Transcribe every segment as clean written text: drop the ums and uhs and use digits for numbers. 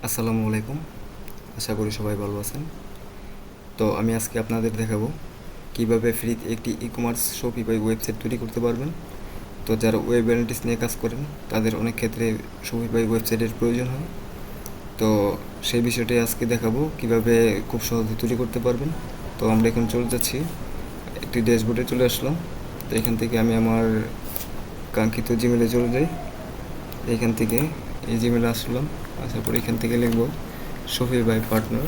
আসসালামু আলাইকুম। আশা করি সবাই ভালো আছেন। তো আমি আজকে আপনাদের দেখাবো কিভাবে ফ্রিতে একটি ই-কমার্স শপিফাই ওয়েবসাইট তৈরি করতে পারবেন। তো যারা ওয়েব অ্যানালিটিক্স নিয়ে কাজ করেন তাদের অনেক ক্ষেত্রে শপিফাই ওয়েবসাইটের প্রয়োজন হয়। তো সেই বিষয়টাই আজকে দেখাবো কিভাবে খুব সহজে তৈরি করতে পারবেন। তো আমরা এখন চলে যাচ্ছি, একটি ড্যাশবোর্ডে চলে আসলাম। তো এখান থেকে আমি আমার কাঙ্ক্ষিত জিমেলে চলে যাই। এখান থেকে এই জিমেলে আসলাম, আসার পর এখান থেকে লিখব Shopify partner.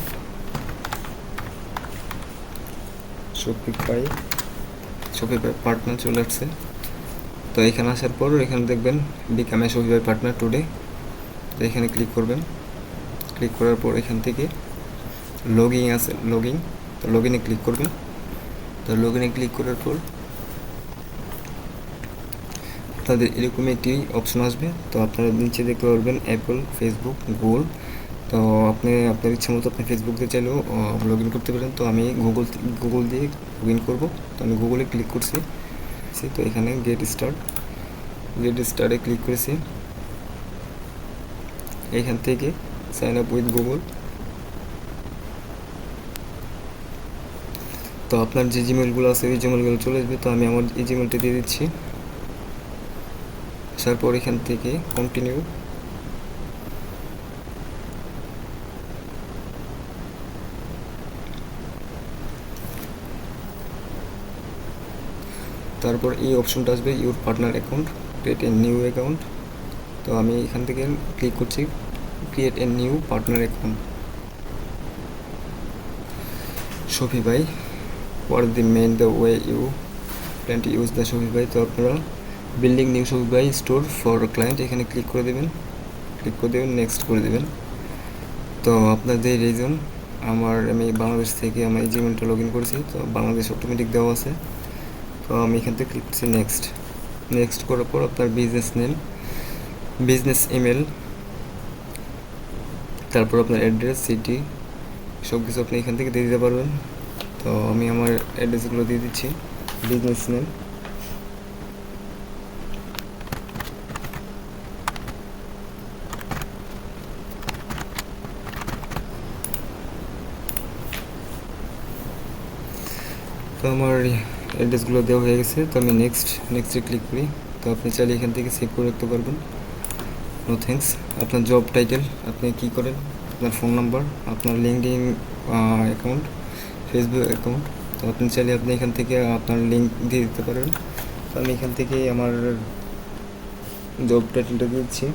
Shopify Shopify partner চলে আসছে। তো এখানে আসার পর এখানে দেখবেন become a Shopify partner today. তো এখানে ক্লিক করবেন। ক্লিক করার পর এখান থেকে লগইন আছে, লগইন। তো লগইনে ক্লিক করবেন। তো লগইনে ক্লিক করার পর আপনাদের এরকম একটি অপশন আসবে। তো আপনারা নিচে দেখতে পারবেন অ্যাপল, ফেসবুক, গুগল। তো আপনি আপনার ইচ্ছা মতো আপনি ফেসবুক দিয়ে চাইলেও লগ ইন করতে পারেন। তো আমি গুগল দিয়ে লগ ইন করবো। তো আমি গুগলে ক্লিক করছি। তো এখানে গেট স্টার্টে ক্লিক করেছি। এখান থেকে সাইন আপ উইথ গুগল। তো আপনার যে জিমেলগুলো আছে ওই জিমেলগুলো চলে আসবে। তো আমি আমার এই জিমেলটা দিয়ে দিচ্ছি। আসার পর এখান থেকে কন্টিনিউ। তারপর এই অপশনটা আসবে your partner account, create a new account. তো আমি এখান থেকে ক্লিক করছি create a new partner account. Shopify, what the main the way you plan to use the Shopify। তো আপনারা building new Shopify store for client এখানে click করে দেবেন, নেক্সট করে দেবেন। তো আপনাদের রিজন আমি বাংলাদেশ থেকে আমার এই জিমেলটা লগ ইন করেছি। তো বাংলাদেশ অটোমেটিক দেওয়া আছে। তো আমি এখান থেকে ক্লিক করছি নেক্সট করার পর আপনার বিজনেস নেম, বিজনেস ইমেল, তারপর আপনার অ্যাড্রেস, সিটি, সব কিছু আপনি এখান থেকে দিয়ে দিতে পারবেন। তো আমি আমার অ্যাড্রেসগুলো দিয়ে দিচ্ছি। বিজনেস নেম, তো আমার অ্যাড্রেসগুলো দেওয়া হয়ে গেছে। তো আমি নেক্সটে ক্লিক করি। তো আপনি চাইলে এখান থেকে সেভ করে রাখতে পারবেন। No thanks. আপনার জব টাইটেল, আপনি কী করেন, আপনার ফোন নাম্বার, আপনার লিঙ্কডিন অ্যাকাউন্ট, ফেসবুক অ্যাকাউন্ট। তো আপনি চাইলে আপনি এখান থেকে আপনার লিঙ্ক দিয়ে দিতে পারেন। তো আমি এখান থেকে আমার জব টাইটেলটা দিচ্ছি।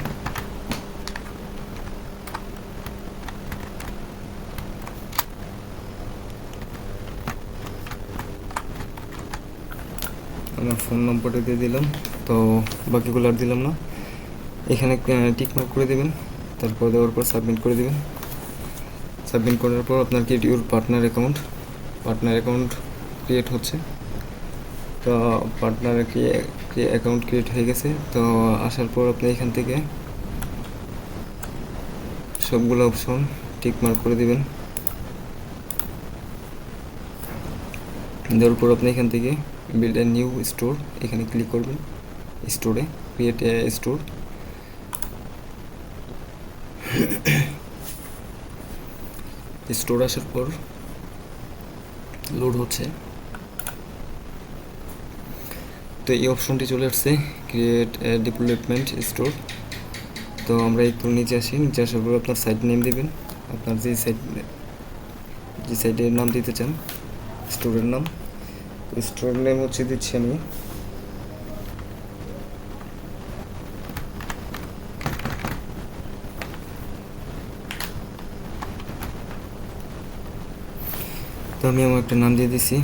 আমার ফোন নম্বরটা দিয়ে দিলাম। তো বাকিগুলো আর দিলাম না। এখানে টিক মার্ক করে দেবেন। তারপর দেওয়ার পর সাবমিট করে দেবেন। সাবমিট করার পর আপনার create your partner account create হচ্ছে। তো পার্টনার কি অ্যাকাউন্ট ক্রিয়েট হয়ে গেছে। তো আসার পর আপনি এখান থেকে সবগুলো অপশন টিক মার্ক করে দেবেন। দেওয়ার পর আপনি এখান থেকে বিল্ড এ নিউ স্টোর এখানে ক্লিক করবেন। স্টোরে ক্রিয়েট এ স্টোর। স্টোর আসার পর লোড হচ্ছে। তো এই অপশনটি চলে আসছে ক্রিয়েট এ ডেভেলপমেন্ট স্টোর। তো আমরা একটু নিচে আসার পর আপনার সাইট নেম দেবেন। আপনার যে সাইটের নাম দিতে চান, স্টোরের নাম। স্টোর নেম দিচ্ছি আমি তো আমি আমার একটা নাম দিয়ে দিছি।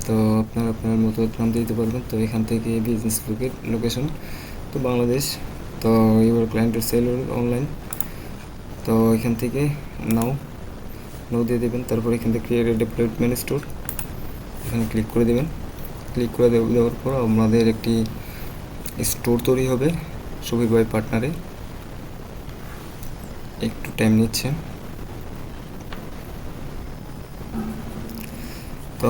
তো আপনার মতো নাম দিতে পারবেন। তো এখান থেকে বিজনেস লোকেশন, তো বাংলাদেশ। তো ইউর ক্লায়েন্টের সেল অনলাইন। তো এখান থেকে নাও দিয়ে দেবেন। তারপর এখান থেকে ক্রিয়েট ডেভেলপমেন্ট স্টোর এখানে ক্লিক করে দেবেন। ক্লিক করে দেওয়ার পর আমাদের একটি স্টোর তৈরি হবে শপিফাই পার্টনারে। একটু টাইম নিচ্ছে। তো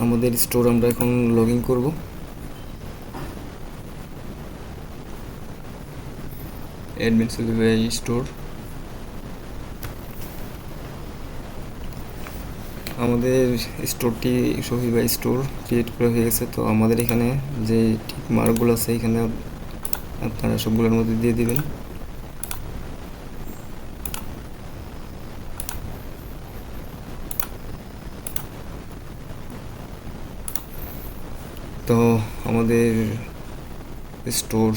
আমাদের স্টোর আমরা এখন লগ ইন করবো। Admin Shopify store. আমাদের স্টোরটি শফিবাই স্টোর ক্রিয়েট করা হয়ে গেছে। তো আমাদের এখানে যে টিক মার্কগুলো আছে এখানে আপনারা সবগুলোর মধ্যে দিয়ে দিবেন। তো আমাদের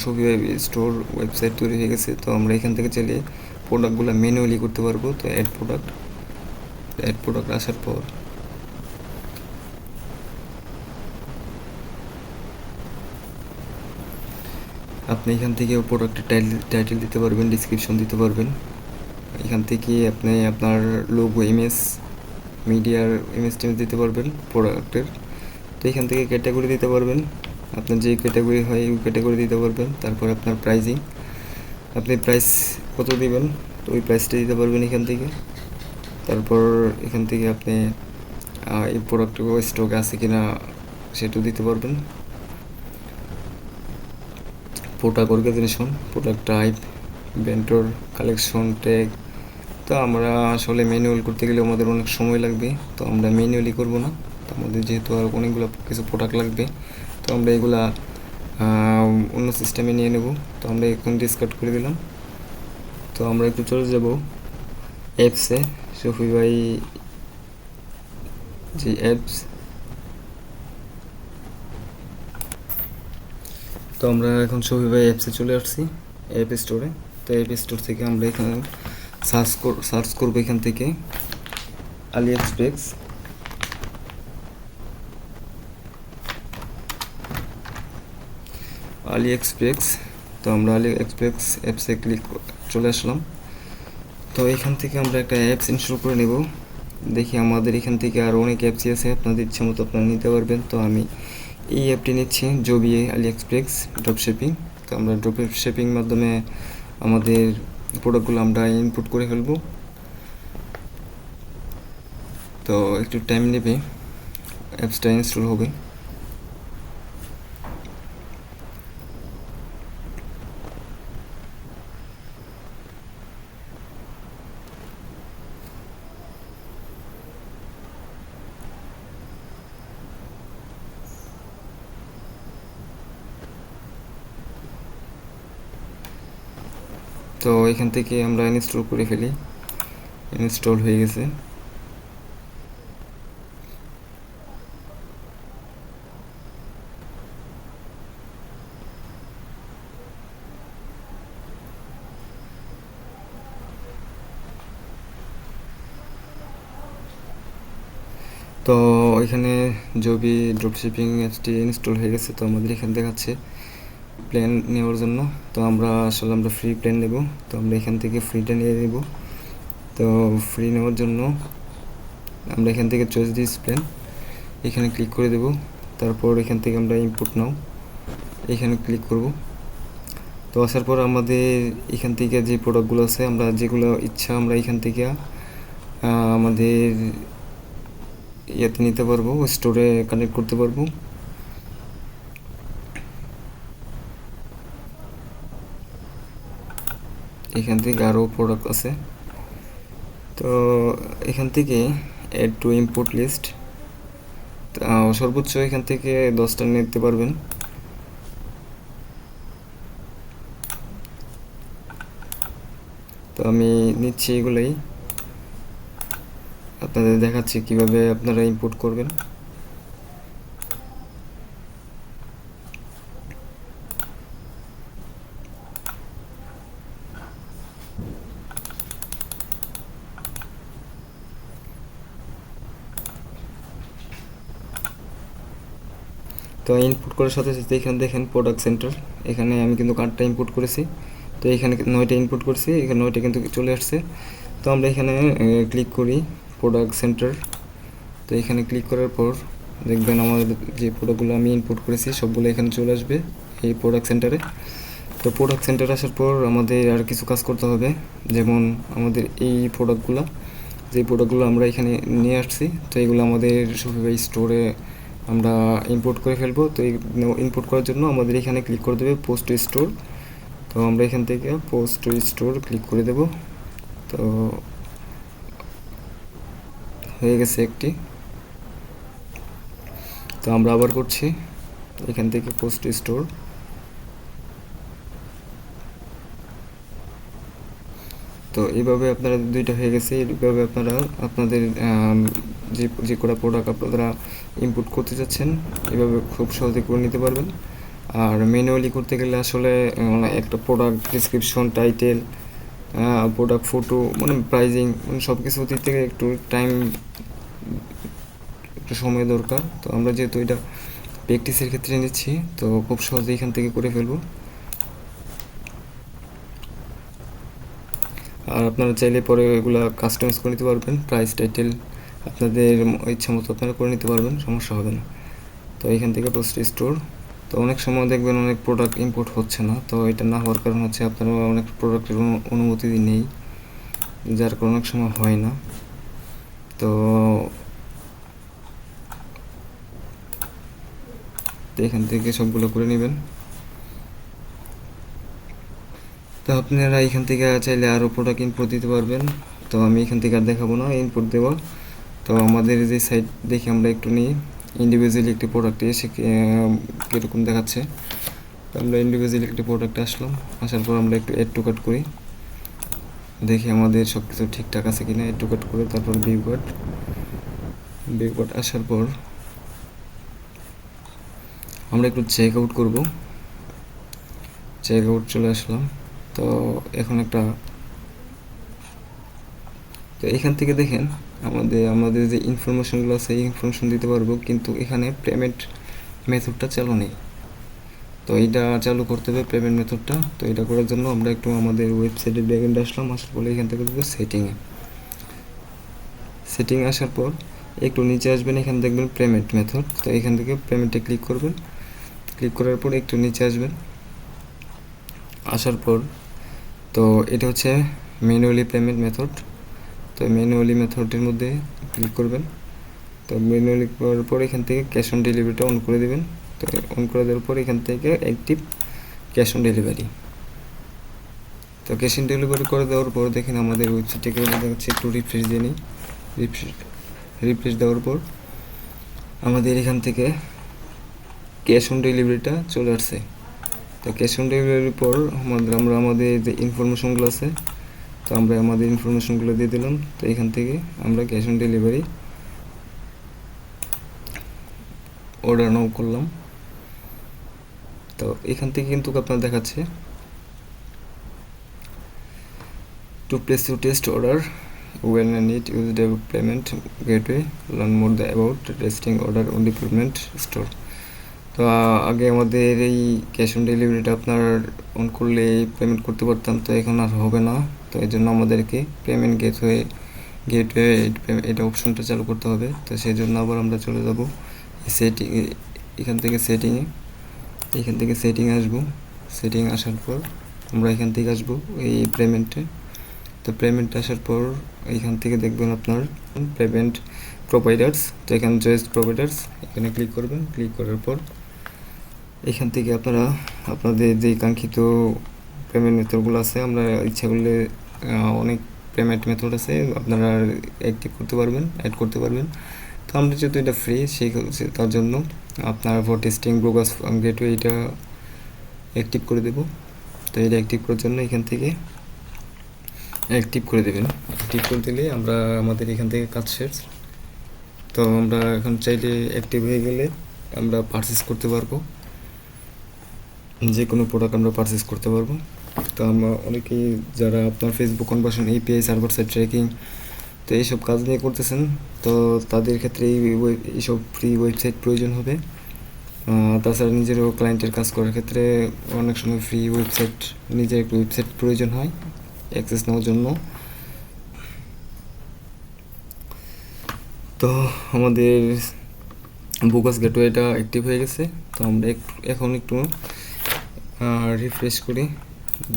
শফিবাই স্টোর ওয়েবসাইট তৈরি হয়ে গেছে। তো আমরা এখান থেকে চাইলে প্রোডাক্টগুলো ম্যানুয়ালি করতে পারবো। তো অ্যাড প্রোডাক্ট আসার পর আপনি এখান থেকে প্রোডাক্টের টাইটেল দিতে পারবেন, ডিসক্রিপশন দিতে পারবেন। এখান থেকে আপনি আপনার লোগো, ইমেজ, মিডিয়ার ইমেজ টিমেজ দিতে পারবেন প্রোডাক্টের। তো এখান থেকে ক্যাটাগরি দিতে পারবেন, আপনার যে ক্যাটাগরি হয় ওই ক্যাটাগরি দিতে পারবেন। তারপর আপনার প্রাইজিং, আপনি প্রাইস কত দিবেন তো ওই প্রাইসটা দিতে পারবেন এখান থেকে। তারপর এখান থেকে আপনি এই প্রোডাক্টগুলো স্টক আছে কিনা সেটাও দিতে পারবেন। Product organization, product type, vendor, collection, tag. তো আমরা আসলে ম্যানুয়াল করতে গেলে আমাদের অনেক সময় লাগবে, তো আমরা ম্যানুয়ালি করব না। তো আমাদের যেহেতু আর অনেকগুলো কিছু প্রোডাক্ট লাগবে, তো আমরা এগুলা অন্য সিস্টেমে নিয়ে নেব। তো আমরা এখন ডিসকার্ড করে দিলাম। তো আমরা একটু চলে যাব অ্যাপসে, শফিবাই যে অ্যাপস। তো আমরা এখন শফিবাই অ্যাপসে চলে আসছি, অ্যাপ স্টোরে। তো অ্যাপ স্টোর থেকে আমরা এখানে সার্চ করবো এখান থেকে আলি এক্সপ্রেস। তো আমরা আলি এক্সপ্রেস অ্যাপসে চলে আসলাম। তো এখান থেকে আমরা একটা অ্যাপস ইনস্টল করে নেব। দেখি আমাদের এখান থেকে আরও অনেক অ্যাপসই আছে, আপনাদের ইচ্ছে মতো আপনারা নিতে পারবেন। তো আমি এই অ্যাপটি নিচ্ছি, জবি আলি এক্সপ্রেস ড্রপ শিপিং। তো আমরা ড্রপ শিপিং মাধ্যমে আমাদের প্রোডাক্টগুলো আমরা ইনপুট করে ফেলবো। তো একটু টাইম নেবে, অ্যাপসটা ইনস্টল হবে। তো এখান থেকে আমরা ইনস্টল করে ফেলি, ইনস্টল হয়ে গেছে। তো এখানে জবি ড্রপশিপিং অ্যাপসটি ইনস্টল হয়ে গেছে। তো আমাদের এখানে দেখাচ্ছে প্ল্যান নেওয়ার জন্য। তো আমরা ফ্রি প্ল্যান নেব। তো আমরা এখান থেকে ফ্রিটা নিয়ে নেব। তো ফ্রি নেওয়ার জন্য আমরা এখান থেকে চয়েস দিস প্ল্যান এখানে ক্লিক করে দেব। তারপর এখান থেকে আমরা ইনপুট নাও এখানে ক্লিক করব। তো আসার পর আমাদের এখান থেকে যে প্রোডাক্টগুলো আছে আমরা যেগুলো ইচ্ছা আমরা এখান থেকে আমাদের ইয়াতে নিতে পারবো, স্টোরে কানেক্ট করতে পারবো। এখান থেকে আরও প্রোডাক্ট আছে। তো এখান থেকে অ্যাড টু ইম্পোর্ট লিস্ট, সর্বোচ্চ এখান থেকে 10টা নিতে পারবেন। তো আমি নিচ্ছি এগুলোই, আপনাদের দেখাচ্ছি কিভাবে আপনারা ইম্পোর্ট করবেন। তো ইনপুট করার সাথে সাথে এখানে দেখেন প্রোডাক্ট সেন্টার, এখানে আমি কিন্তু কার্ডটা ইনপুট করেছি। তো এখানে 9টা ইনপুট করেছি, এখানে 9টা কিন্তু চলে আসছে। তো আমরা এখানে ক্লিক করি প্রোডাক্ট সেন্টার। তো এখানে ক্লিক করার পর দেখবেন আমাদের যে প্রোডাক্টগুলো আমি ইনপুট করেছি সবগুলো এখানে চলে আসবে এই প্রোডাক্ট সেন্টারে। তো প্রোডাক্ট সেন্টারে আসার পর আমাদের আর কিছু কাজ করতে হবে, যেমন আমাদের এই প্রোডাক্টগুলো আমরা এখানে নিয়ে আসছি। তো এগুলো আমাদের শফিবাই স্টোরে আমরা ইম্পোর্ট করে ফেলবো। তো ইম্পোর্ট করার জন্য আমাদের এখানে ক্লিক করে দেবে পোস্ট টু স্টোর। তো আমরা এখান থেকে পোস্ট টু স্টোর ক্লিক করে দেব। তো হয়ে গেছে একটি। তো আমরা আবার করছি, এখান থেকে পোস্ট স্টোর। তো এইভাবে আপনারা দুইটা হয়ে গেছে। এইভাবে আপনারা আপনাদের যে কটা প্রোডাক্ট আপনারা ইনপুট করতে চাচ্ছেন এভাবে খুব সহজে করে নিতে পারবেন। আর ম্যানুয়ালি করতে গেলে আসলে একটা product description, title, product photo, মানে প্রাইজিং, মানে সব কিছু দিক থেকে একটু টাইম, একটু সময় দরকার। তো আমরা যেহেতু এটা প্র্যাকটিসের ক্ষেত্রে নিচ্ছি, তো খুব সহজে এখান থেকে করে ফেলবো। আর আপনারা চাইলে পরে এগুলো কাস্টমাইজ করে নিতে পারবেন, প্রাইস, টাইটেল আপনাদের ইচ্ছা মতো আপনারা করে নিতে পারবেন, সমস্যা হবে না। তো এখান থেকে পোস্ট স্টোর। তো অনেক সময় দেখবেন অনেক প্রোডাক্ট ইম্পোর্ট হচ্ছে না, তো এটা না হওয়ার কারণ হচ্ছে আপনারা অনেক প্রোডাক্টের অনুমতি নেই, যার কারণে অনেক সময় হয় না। তো এখান থেকে সবগুলো করে নেবেন। তো আপনারা এখান থেকে চাইলে আরও প্রোডাক্ট ইনপুট দিতে পারবেন। তো আমি এখান থেকে আর দেখাবো না ইনপুট দেওয়া। তো আমাদের যে সাইট দেখে আমরা একটু নিই ইন্ডিভিজুয়ালি একটি প্রোডাক্টে এসে কীরকম দেখাচ্ছে। তো আমরা ইন্ডিভিজুয়ালি একটি প্রোডাক্টে আসলাম, আসার পর আমরা একটু এড টু কাট করি, দেখি আমাদের সব কিছু ঠিকঠাক আছে কিনা। এড টু কাট করে তারপর ভিউ কাট আসার পর আমরা একটু চেক আউট করবো। চেক আউট চলে আসলাম। তো এখন তো এখান থেকে দেখেন আমাদের যে ইনফরমেশনগুলো আছে এই ইনফরমেশন দিতে পারবো, কিন্তু এখানে পেমেন্ট মেথডটা চালু নেই। তো এইটা চালু করতে হবে পেমেন্ট মেথডটা। তো এটা করার জন্য আমরা একটু আমাদের ওয়েবসাইটের ব্যাকএন্ডে আসলাম, আসার পরে এখান থেকে দেবো সেটিংয়ে আসার পর একটু নিচে আসবেন, এখানে দেখবেন পেমেন্ট মেথড। তো এখান থেকে পেমেন্টে ক্লিক করবেন। ক্লিক করার পর একটু নিচে আসবেন, আসার পর তো এটা হচ্ছে ম্যানুয়ালি পেমেন্ট মেথড। তো ম্যানুয়ালি মেথডের মধ্যে ক্লিক করবেন। তো ম্যানুয়ালি করার পর এখান থেকে ক্যাশ অন ডেলিভারিটা অন করে দেবেন। তো অন করে দেওয়ার পর এখান থেকে অ্যাক্টিভ ক্যাশ অন ডেলিভারি। তো ক্যাশ অন ডেলিভারি করে দেওয়ার পর দেখেন আমাদের ওয়েবসাইটটাকে দেখাচ্ছে, একটু রিফ্রেশ দিয়ে নিই। রিফ্রেশ দেওয়ার পর আমাদের এখান থেকে ক্যাশ অন ডেলিভারিটা চলে আসছে। তো ক্যাশ অন ডেলিভারির পর আমরা আমাদের যে ইনফরমেশনগুলো আছে, তো আমরা আমাদের ইনফরমেশনগুলো দিয়ে দিলাম। তো এখান থেকে আমরা cash on delivery order now করলাম। তো এখান থেকে কিন্তু আপনার দেখাচ্ছে to place you test order when I need use the payment gateway, learn more about testing order on the payment store. তো আগে আমাদের এই ক্যাশ অন ডেলিভারিটা আপনার অন করলে পেমেন্ট করতে পারতাম, তো এখন আর হবে না। তো এই জন্য আমাদেরকে পেমেন্ট গেটওয়ে এটা অপশনটা চালু করতে হবে। তো সেই জন্য আবার আমরা চলে যাব সেটিং, এখান থেকে সেটিংয়ে আসবো। সেটিং আসার পর আমরা এখান থেকে আসবো এই পেমেন্টে। তো পেমেন্ট আসার পর এইখান থেকে দেখবেন আপনার পেমেন্ট প্রোভাইডার্স। তো এখানে চয়েস প্রোভাইডার্স, এখানে ক্লিক করবেন। ক্লিক করার পর এখান থেকে আপনারা আপনাদের যে কাঙ্ক্ষিত পেমেন্ট মেথডগুলো আছে, আমরা ইচ্ছা করলে অনেক পেমেন্ট মেথড আছে আপনারা অ্যাক্টিভ করতে পারবেন, অ্যাড করতে পারবেন। তো আমরা যেহেতু এটা ফ্রি সেই তার জন্য আপনার ফর টেস্টিং ব্রোকাস গেটওয়ে এটা অ্যাক্টিভ করে দেব। তো এটা অ্যাক্টিভ করার জন্য এখান থেকে অ্যাক্টিভ করে দেবেন। অ্যাক্টিভ করে দিলে আমরা আমাদের এখান থেকে কাজ শেষ। তো আমরা এখন চাইলে অ্যাক্টিভ হয়ে গেলে আমরা পারচেস করতে পারবো, যে কোনো প্রোডাক্ট আমরা পারচেস করতে পারবো। তো আমরা অনেকেই যারা আপনার Facebook conversion, API, server side tracking, তো এইসব কাজ নিয়ে করতেছেন, তো তাদের ক্ষেত্রে এইসব ফ্রি ওয়েবসাইট প্রয়োজন হবে। তাছাড়া নিজেরও ক্লায়েন্টের কাজ করার ক্ষেত্রে অনেক সময় ফ্রি ওয়েবসাইট, নিজের একটু ওয়েবসাইট প্রয়োজন হয় অ্যাক্সেস নেওয়ার জন্য। তো আমাদের বোগাস গেটওয়েটা অ্যাক্টিভ হয়ে গেছে। তো আমরা এখন একটু রিফ্রেশ করি,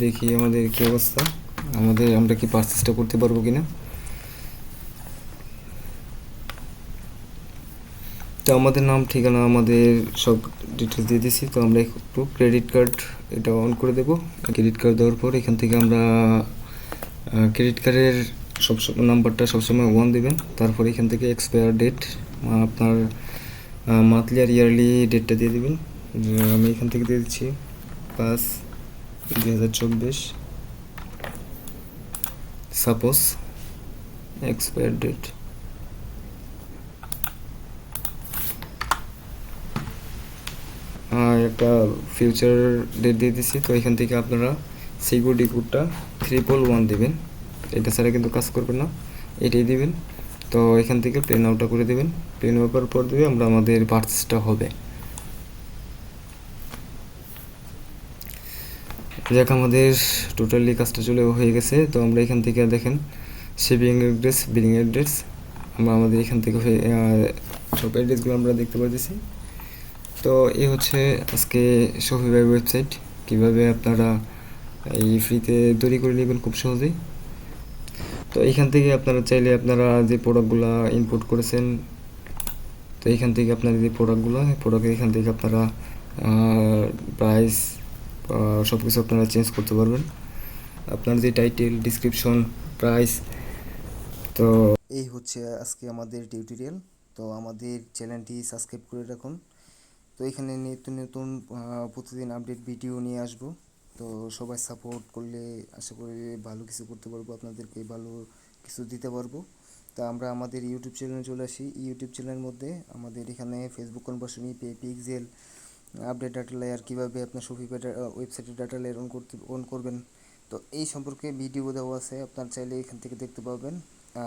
দেখি আমাদের কী অবস্থা, আমরা কি পারচেসটা করতে পারবো কিনা। তো আমাদের নাম, ঠিকানা, আমাদের সব ডিটেলস দিয়ে দিয়েছি। তো আমরা একটু ক্রেডিট কার্ড এটা অন করে দেবো। ক্রেডিট কার্ড দেওয়ার পর এখান থেকে আমরা ক্রেডিট কার্ডের নাম্বারটা সবসময় 1 দেবেন। তারপর এখান থেকে এক্সপায়ার ডেট, আপনার মান্থলি আর ইয়ারলি ডেটটা দিয়ে দেবেন। আমি এখান থেকে দিয়ে দিচ্ছি 5/2024। সাপোজ এক্সপায়ার ডেট একটা ফিউচার ডেট দিয়ে দিচ্ছি। তো এখান থেকে আপনারা সিকিউরিটি কোডটা 111 দেবেন, এটা ছাড়া কিন্তু কাজ করবে না, এটাই দিবেন। তো এখান থেকে প্লেন আউটটা করে দেবেন, প্লেন আউট করার পর দিয়ে আমরা আমাদের পারচেসটা হবে। যাক, আমাদের টোটালি কাজটা চলে হয়ে গেছে। তো আমরা এখান থেকে দেখেন শিপিং অ্যাড্রেস, বিলিং অ্যাড্রেস, আমরা আমাদের এখান থেকে সব অ্যাড্রেসগুলো আমরা দেখতে পাচ্ছি। তো এই হচ্ছে আজকে শপিফাই ওয়েবসাইট, কিভাবে আপনারা এই ফ্রিতে তৈরি করে নেবেন খুব সহজেই। তো এইখান থেকে আপনারা চাইলে আপনারা যে প্রোডাক্টগুলো ইনপুট করেছেন, তো এইখান থেকে আপনারা যে প্রোডাক্টগুলো, প্রোডাক্টের এখান থেকে আপনারা প্রাইস সব কিছু আপনারা চেঞ্জ করতে পারবেন, আপনার যে টাইটেল, ডিসক্রিপশন, প্রাইস। তো এই হচ্ছে আজকে আমাদের টিউটোরিয়াল। তো আমাদের চ্যানেলটি সাবস্ক্রাইব করে রাখুন। তো এখানে নিত্য নতুন প্রতিদিন আপডেট ভিডিও নিয়ে আসব। তো সবাই সাপোর্ট করলে আশা করি ভালো কিছু করতে পারবো, আপনাদেরকে ভালো কিছু দিতে পারবো। তা আমরা আমাদের ইউটিউব চ্যানেলে চলে আসি। ইউটিউব চ্যানেলের মধ্যে আমাদের এখানে Facebook conversion, ইপে, pixel, update data layer, কীভাবে আপনার শপিফাই ওয়েবসাইটের ডাটা লেয়ার অন করবেন, তো এই সম্পর্কে ভিডিও দেওয়া আছে, আপনার চাইলে এখান থেকে দেখতে পাবেন।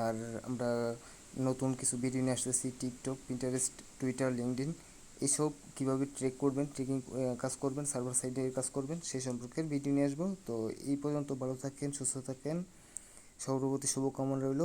আর আমরা নতুন কিছু ভিডিও নিয়ে আসতেছি, টিকটক, পিন্টারেস্ট, টুইটার, লিঙ্কডইন, এইসব কীভাবে ট্রেক করবেন, ট্রেকিং কাজ করবেন, সার্ভার সাইডে কাজ করবেন, সেই সম্পর্কে ভিডিও নিয়ে আসবো। তো এই পর্যন্ত ভালো থাকেন, সুস্থ থাকেন, সর্বপ্রতি শুভকামনা রইল।